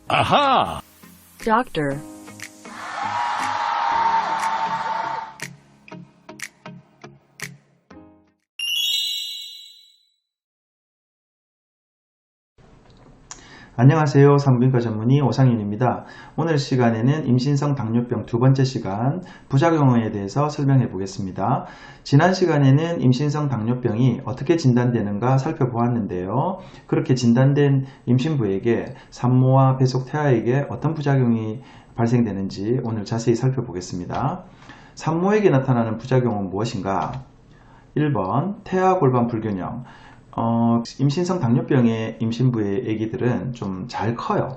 Aha! Doctor. 안녕하세요. 산부인과 전문의 오상윤입니다. 오늘 시간에는 임신성 당뇨병 두 번째 시간 부작용에 대해서 설명해 보겠습니다. 지난 시간에는 임신성 당뇨병이 어떻게 진단되는가 살펴보았는데요. 그렇게 진단된 임신부에게 산모와 배속 태아에게 어떤 부작용이 발생되는지 오늘 자세히 살펴보겠습니다. 산모에게 나타나는 부작용은 무엇인가? 1번 태아 골반 불균형. 임신성 당뇨병의 임신부의 아기들은 좀 잘 커요.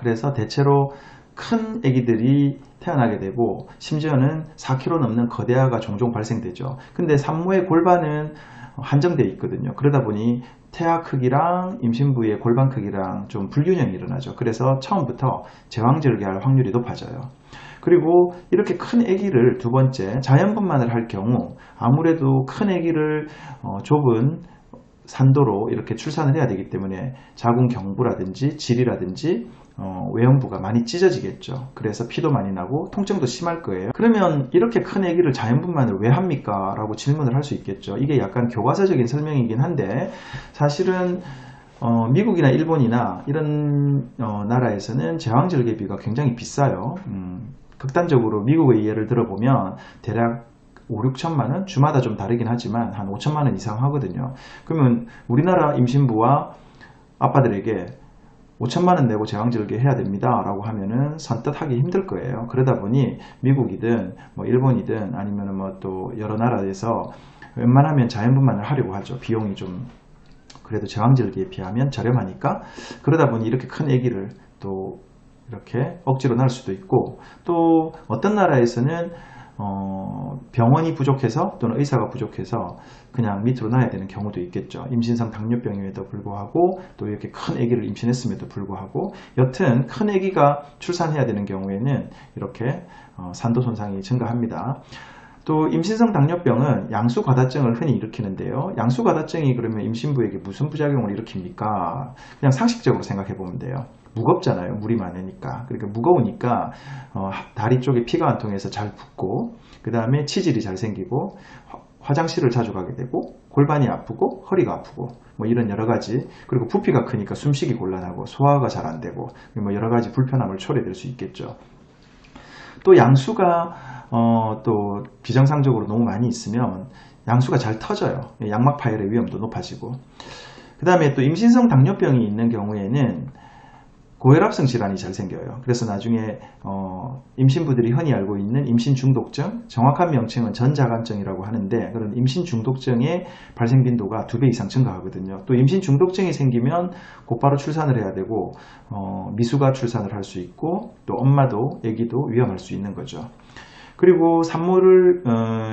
그래서 대체로 큰 아기들이 태어나게 되고 심지어는 4kg 넘는 거대아가 종종 발생되죠. 근데 산모의 골반은 한정되어 있거든요. 그러다 보니 태아 크기랑 임신부의 골반 크기랑 좀 불균형이 일어나죠. 그래서 처음부터 제왕절개할 확률이 높아져요. 그리고 이렇게 큰 아기를 두 번째 자연분만을 할 경우 아무래도 큰 아기를 좁은 산도로 이렇게 출산을 해야 되기 때문에 자궁 경부라든지 질이라든지 외형부가 많이 찢어지겠죠. 그래서 피도 많이 나고 통증도 심할 거예요. 그러면 이렇게 큰 아기를 자연분만을 왜 합니까? 라고 질문을 할 수 있겠죠. 이게 약간 교과서적인 설명이긴 한데 사실은 미국이나 일본이나 이런 나라에서는 제왕절개비가 굉장히 비싸요. 극단적으로 미국의 예를 들어보면 대략 5, 6천만 원? 주마다 좀 다르긴 하지만 한 5천만 원 이상 하거든요. 그러면 우리나라 임신부와 아빠들에게 5천만 원 내고 제왕절개 해야 됩니다 라고 하면은 선뜻 하기 힘들 거예요. 그러다 보니 미국이든 뭐 일본이든 아니면 뭐 또 여러 나라에서 웬만하면 자연분만을 하려고 하죠. 비용이 좀 그래도 제왕절개에 비하면 저렴하니까. 그러다 보니 이렇게 큰 아기를 또 이렇게 억지로 낳을 수도 있고, 또 어떤 나라에서는 병원이 부족해서 또는 의사가 부족해서 그냥 밑으로 놔야 되는 경우도 있겠죠. 임신성 당뇨병임에도 불구하고 또 이렇게 큰 아기를 임신했음에도 불구하고 여튼 큰 아기가 출산해야 되는 경우에는 이렇게 산도 손상이 증가합니다. 또 임신성 당뇨병은 양수과다증을 흔히 일으키는데요. 양수과다증이 그러면 임신부에게 무슨 부작용을 일으킵니까? 그냥 상식적으로 생각해 보면 돼요. 무겁잖아요. 물이 많으니까. 그러니까 무거우니까 다리 쪽에 피가 안 통해서 잘 붓고, 그 다음에 치질이 잘 생기고, 화장실을 자주 가게 되고, 골반이 아프고 허리가 아프고 뭐 이런 여러 가지, 그리고 부피가 크니까 숨쉬기 곤란하고 소화가 잘 안 되고 뭐 여러 가지 불편함을 초래될 수 있겠죠. 또 양수가 또 비정상적으로 너무 많이 있으면 양수가 잘 터져요. 양막 파열의 위험도 높아지고, 그 다음에 또 임신성 당뇨병이 있는 경우에는 고혈압성 질환이 잘 생겨요. 그래서 나중에 임신부들이 흔히 알고 있는 임신 중독증, 정확한 명칭은 전자간증이라고 하는데, 그런 임신 중독증의 발생 빈도가 2배 이상 증가하거든요. 또 임신 중독증이 생기면 곧바로 출산을 해야 되고 미숙아 출산을 할 수 있고, 또 엄마도 아기도 위험할 수 있는 거죠. 그리고 산모를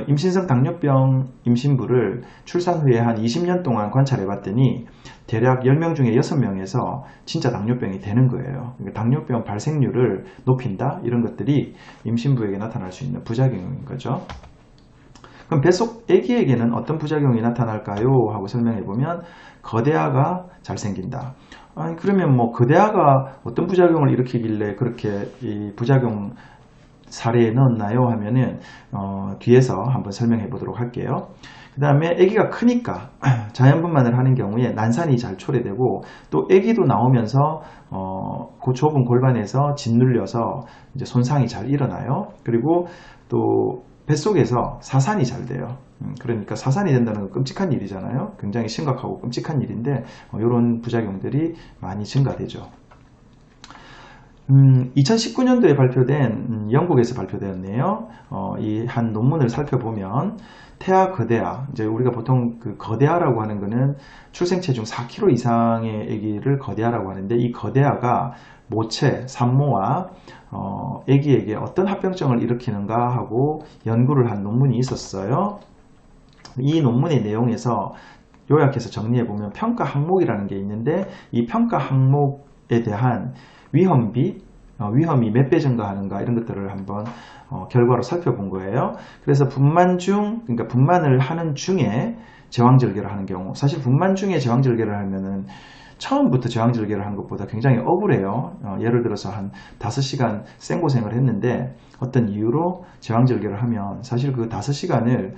임신성 당뇨병 임신부를 출산 후에 한 20년 동안 관찰해 봤더니 대략 10명 중에 6명에서 진짜 당뇨병이 되는 거예요. 그러니까 당뇨병 발생률을 높인다, 이런 것들이 임신부에게 나타날 수 있는 부작용인 거죠. 그럼 뱃속 아기에게는 어떤 부작용이 나타날까요? 하고 설명해 보면 거대아가 잘 생긴다. 아니, 그러면 뭐 거대아가 어떤 부작용을 일으키길래 그렇게 이 부작용 사례에 넣었나요? 하면은 뒤에서 한번 설명해 보도록 할게요. 그 다음에 아기가 크니까 자연분만을 하는 경우에 난산이 잘 초래되고, 또 아기도 나오면서 그 좁은 골반에서 짓눌려서 이제 손상이 잘 일어나요. 그리고 또 뱃속에서 사산이 잘 돼요. 그러니까 사산이 된다는 건 끔찍한 일이잖아요. 굉장히 심각하고 끔찍한 일인데 이런 부작용들이 많이 증가되죠. 2019년도에 발표된 영국에서 발표되었네요. 이 한 논문을 살펴보면 태아 거대아, 이제 우리가 보통 그 거대아라고 하는 거는 출생 체중 4kg 이상의 아기를 거대아라고 하는데, 이 거대아가 모체, 산모와 아기에게 어떤 합병증을 일으키는가 하고 연구를 한 논문이 있었어요. 이 논문의 내용에서 요약해서 정리해 보면 평가 항목이라는 게 있는데, 이 평가 항목에 대한 위험이 몇 배 증가하는가, 이런 것들을 한번 결과로 살펴본 거예요. 그래서 그러니까 분만을 하는 중에 제왕절개를 하는 경우, 사실 분만 중에 제왕절개를 하면은 처음부터 저항절개를 한 것보다 굉장히 억울해요. 예를 들어서 한 5시간 생고생을 했는데 어떤 이유로 저항절개를 하면 사실 그 5시간을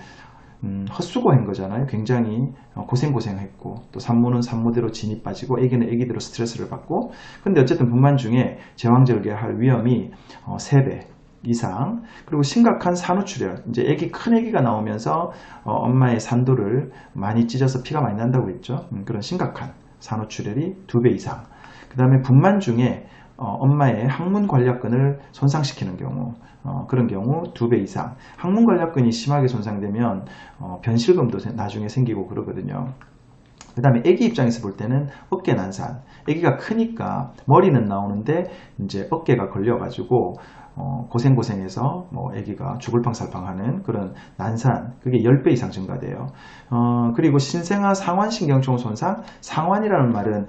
헛수고한 거잖아요. 굉장히 고생했고 또 산모는 산모대로 진이 빠지고 애기는 애기대로 스트레스를 받고 근데 어쨌든 분만 중에 제왕절개할 위험이 3배 이상 그리고 심각한 산후출혈 이제 큰 애기가 나오면서 엄마의 산도를 많이 찢어서 피가 많이 난다고 했죠. 그런 심각한 산후출혈이 2배 이상 그 다음에 분만 중에 엄마의 항문 관략근을 손상시키는 경우 그런 경우 2배 이상 항문 관략근이 심하게 손상되면 변실금도 나중에 생기고 그러거든요. 그 다음에 아기 입장에서 볼 때는 어깨 난산 아기가 크니까 머리는 나오는데 이제 어깨가 걸려가지고 고생해서 아기가 죽을 팡살팡하는 그런 난산 그게 10배 이상 증가돼요. 그리고 신생아 상완신경총 손상 상완이라는 말은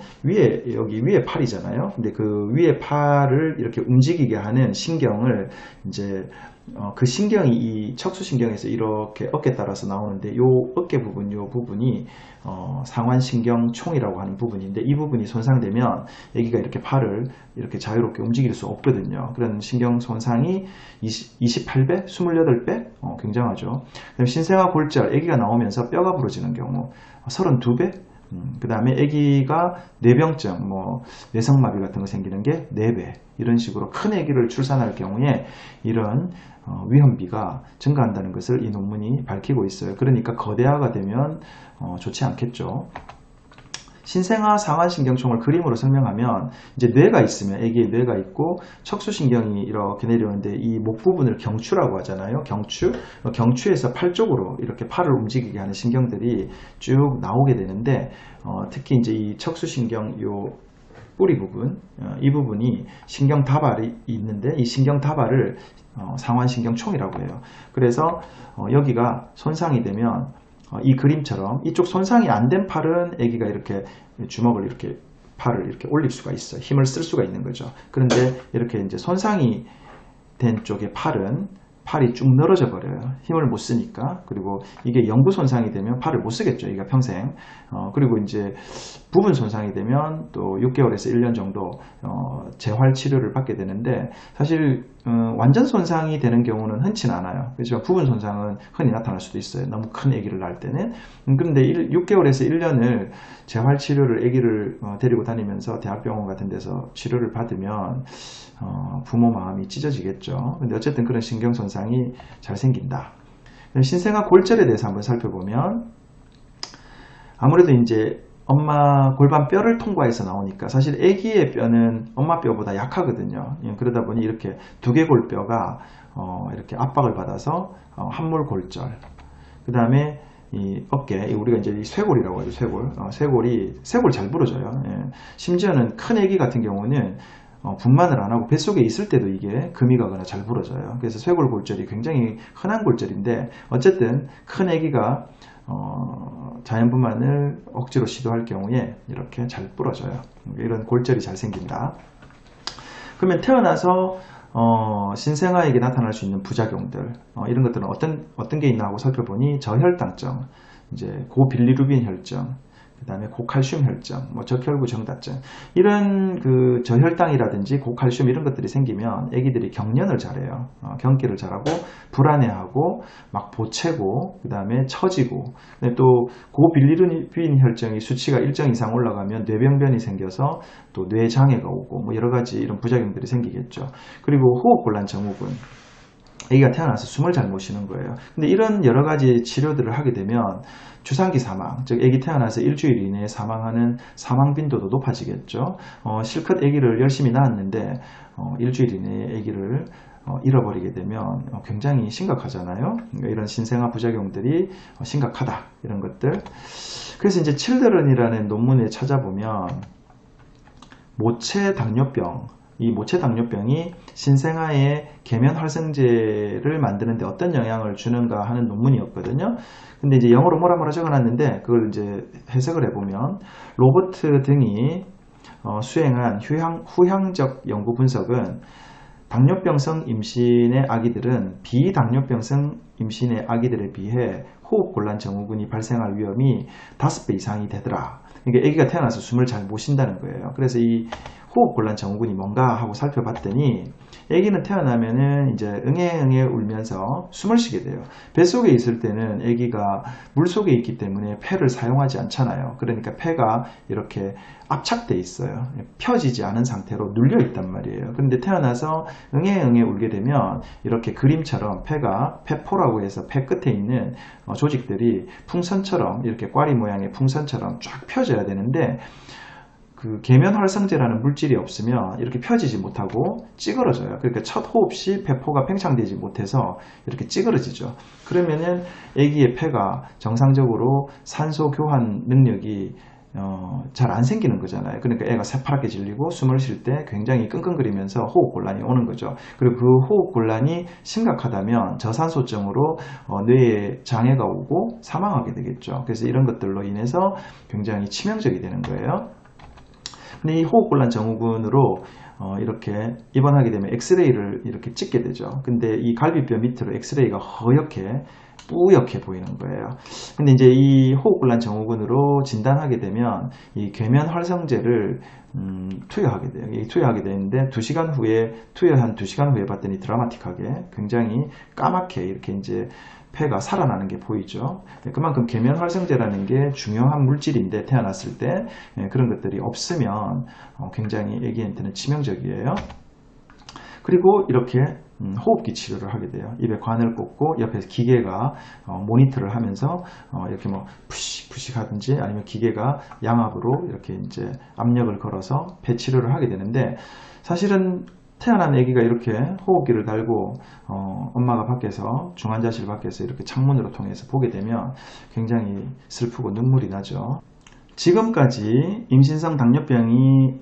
여기 위에 팔이잖아요. 근데 그 위에 팔을 이렇게 움직이게 하는 신경을 이제 그 신경이 이 척수신경에서 이렇게 어깨 따라서 나오는데 요 어깨 부분 요 부분이 상완신경총이라고 하는 부분인데 이 부분이 손상되면 아기가 이렇게 팔을 이렇게 자유롭게 움직일 수 없거든요. 그런 신경 손상이 28배, 28배 굉장하죠. 그다음에 신생아 골절 아기가 나오면서 뼈가 부러지는 경우 32배 그 다음에 아기가 뇌병증, 뇌성마비 같은 거 생기는 게 4배 이런 식으로 큰 아기를 출산할 경우에 이런 위험비가 증가한다는 것을 이 논문이 밝히고 있어요. 그러니까 거대화가 되면 좋지 않겠죠. 신생아 상완신경총을 그림으로 설명하면 이제 뇌가 있으면 아기의 뇌가 있고 척수신경이 이렇게 내려오는데 이 목 부분을 경추라고 하잖아요. 경추에서 팔 쪽으로 이렇게 팔을 움직이게 하는 신경들이 쭉 나오게 되는데 특히 이제 이 척수신경 요 뿌리 부분 이 부분이 신경다발이 있는데 이 신경다발을 상완신경총이라고 해요. 그래서 여기가 손상이 되면 이 그림처럼 이쪽 손상이 안 된 팔은 아기가 이렇게 주먹을 이렇게 팔을 이렇게 올릴 수가 있어요. 힘을 쓸 수가 있는 거죠. 그런데 이렇게 이제 손상이 된 쪽의 팔이 쭉 늘어져 버려요. 힘을 못 쓰니까. 그리고 이게 영구 손상이 되면 팔을 못 쓰겠죠. 이가 평생. 그리고 이제 부분 손상이 되면 또 6개월에서 1년 정도 재활 치료를 받게 되는데 사실 완전 손상이 되는 경우는 흔치는 않아요. 그렇지만 부분 손상은 흔히 나타날 수도 있어요. 너무 큰 아기를 낳을 때는. 그런데 6개월에서 1년을 재활 치료를 아기를 데리고 다니면서 대학병원 같은 데서 치료를 받으면 부모 마음이 찢어지겠죠. 근데 어쨌든 그런 신경 손상이 잘 생긴다. 신생아 골절에 대해서 한번 살펴보면 아무래도 이제 엄마 골반 뼈를 통과해서 나오니까 사실 아기의 뼈는 엄마 뼈보다 약하거든요. 그러다 보니 이렇게 두개골뼈가 이렇게 압박을 받아서 함몰 골절. 그 다음에 이 어깨, 우리가 이제 이 쇄골이라고 하죠. 쇄골 잘 부러져요. 심지어는 큰 아기 같은 경우는 분만을 안 하고 뱃속에 있을 때도 이게 금이 가거나 잘 부러져요. 그래서 쇄골 골절이 굉장히 흔한 골절인데 어쨌든 큰 아기가 자연분만을 억지로 시도할 경우에 이렇게 잘 부러져요. 이런 골절이 잘 생긴다. 그러면 태어나서 신생아에게 나타날 수 있는 부작용들 이런 것들은 어떤 게 있나 하고 살펴보니 저혈당증, 이제 고빌리루빈 혈증, 그 다음에 고칼슘 혈증, 적혈구 정다증 이런 그 저혈당이라든지 고칼슘 이런 것들이 생기면 아기들이 경련을 잘해요. 경기를 잘하고 불안해하고 막 보채고 그 다음에 처지고 또 고빌리루빈 혈증이 수치가 일정 이상 올라가면 뇌병변이 생겨서 또 뇌장애가 오고 여러 가지 이런 부작용들이 생기겠죠. 그리고 호흡곤란 증후군 아기가 태어나서 숨을 잘 못 쉬는 거예요. 근데 이런 여러 가지 치료들을 하게 되면 주상기 사망, 즉 아기 태어나서 일주일 이내에 사망하는 사망 빈도도 높아지겠죠. 실컷 아기를 열심히 낳았는데 일주일 이내에 아기를 잃어버리게 되면 굉장히 심각하잖아요. 이런 신생아 부작용들이 심각하다 이런 것들. 그래서 이제 칠드런이라는 논문에 찾아보면 모체 당뇨병, 이 모체 당뇨병이 신생아의 계면 활성제를 만드는데 어떤 영향을 주는가 하는 논문이었거든요. 근데 이제 영어로 뭐라 적어놨는데 그걸 이제 해석을 해보면 로버트 등이 수행한 후향적 연구 분석은 당뇨병성 임신의 아기들은 비당뇨병성 임신의 아기들에 비해 호흡곤란 증후군이 발생할 위험이 5배 이상이 되더라. 이게 아기가 태어나서 숨을 잘 못 쉰다는 거예요. 그래서 이 호흡곤란 증후군이 뭔가 하고 살펴봤더니 아기는 태어나면은 이제 응애응애 울면서 숨을 쉬게 돼요. 뱃속에 있을 때는 아기가 물속에 있기 때문에 폐를 사용하지 않잖아요. 그러니까 폐가 이렇게 압착돼 있어요. 펴지지 않은 상태로 눌려 있단 말이에요. 그런데 태어나서 응애응애 울게 되면 이렇게 그림처럼 폐가 폐포라고 해서 폐 끝에 있는 조직들이 풍선처럼 이렇게 꽈리 모양의 풍선처럼 쫙 펴져야 되는데 그 계면활성제라는 물질이 없으면 이렇게 펴지지 못하고 찌그러져요. 그러니까 첫 호흡 시 폐포가 팽창되지 못해서 이렇게 찌그러지죠. 그러면은 아기의 폐가 정상적으로 산소 교환 능력이 잘 안 생기는 거잖아요. 그러니까 애가 새파랗게 질리고 숨을 쉴 때 굉장히 끙끙거리면서 호흡곤란이 오는 거죠. 그리고 그 호흡곤란이 심각하다면 저산소증으로 뇌에 장애가 오고 사망하게 되겠죠. 그래서 이런 것들로 인해서 굉장히 치명적이 되는 거예요. 근데 이 호흡곤란 증후군으로 이렇게 입원하게 되면 엑스레이를 이렇게 찍게 되죠. 근데 이 갈비뼈 밑으로 엑스레이가 허옇게 뿌옇게 보이는 거예요. 근데 이제 이 호흡곤란 증후군으로 진단하게 되면 이 계면활성제를 투여하게 돼요. 이 투여하게 되는데 2시간 후에 투여한 2시간 후에 봤더니 드라마틱하게 굉장히 까맣게 이렇게 이제 폐가 살아나는 게 보이죠. 그만큼 계면활성제라는 게 중요한 물질인데 태어났을 때 그런 것들이 없으면 굉장히 아기한테는 치명적이에요. 그리고 이렇게 호흡기 치료를 하게 돼요. 입에 관을 꽂고 옆에서 기계가 모니터를 하면서 이렇게 뭐 푸식 하든지 아니면 기계가 양압으로 이렇게 이제 압력을 걸어서 폐 치료를 하게 되는데 사실은 태어난 아기가 이렇게 호흡기를 달고 엄마가 밖에서 중환자실 밖에서 이렇게 창문으로 통해서 보게 되면 굉장히 슬프고 눈물이 나죠. 지금까지 임신성 당뇨병이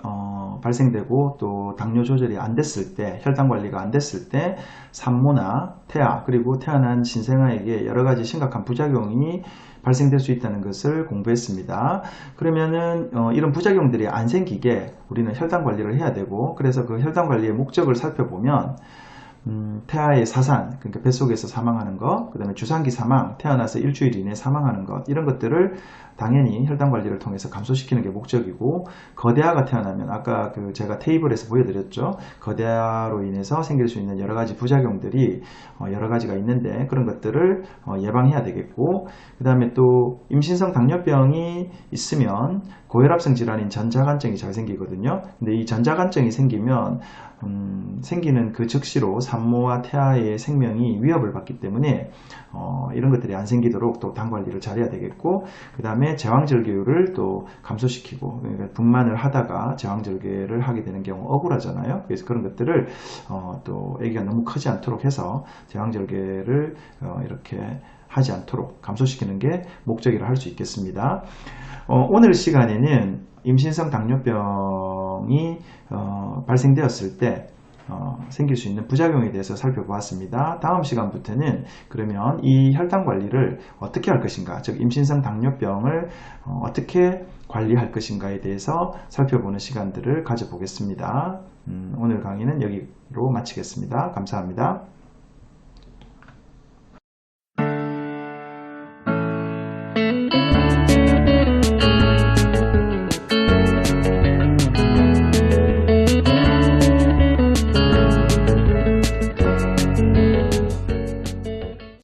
발생되고 또 당뇨 조절이 안 됐을 때, 혈당 관리가 안 됐을 때 산모나 태아 그리고 태어난 신생아에게 여러 가지 심각한 부작용이 발생될 수 있다는 것을 공부했습니다. 그러면은 이런 부작용들이 안 생기게 우리는 혈당 관리를 해야 되고, 그래서 그 혈당 관리의 목적을 살펴보면 태아의 사산, 그러니까 뱃속에서 사망하는 것, 그 다음에 주산기 사망, 태어나서 일주일 이내 사망하는 것, 이런 것들을 당연히 혈당 관리를 통해서 감소시키는 게 목적이고, 거대아가 태어나면 아까 그 제가 테이블에서 보여드렸죠. 거대아로 인해서 생길 수 있는 여러 가지 부작용들이 여러 가지가 있는데 그런 것들을 예방해야 되겠고, 그 다음에 또 임신성 당뇨병이 있으면 고혈압성 질환인 전자간증이 잘 생기거든요. 근데 이 전자간증이 생기면 생기는 그 즉시로 산모와 태아의 생명이 위협을 받기 때문에 이런 것들이 안 생기도록 또 당 관리를 잘해야 되겠고, 그 다음에 제왕절개율을 또 감소시키고, 그러니까 분만을 하다가 제왕절개를 하게 되는 경우 억울하잖아요. 그래서 그런 것들을 또 아기가 너무 크지 않도록 해서 제왕절개를 이렇게 하지 않도록 감소시키는 게 목적이라 할 수 있겠습니다. 오늘 시간에는 임신성 당뇨병이 발생되었을 때 생길 수 있는 부작용에 대해서 살펴보았습니다. 다음 시간부터는 그러면 이 혈당 관리를 어떻게 할 것인가, 즉 임신성 당뇨병을 어떻게 관리할 것인가에 대해서 살펴보는 시간들을 가져보겠습니다. 오늘 강의는 여기로 마치겠습니다. 감사합니다.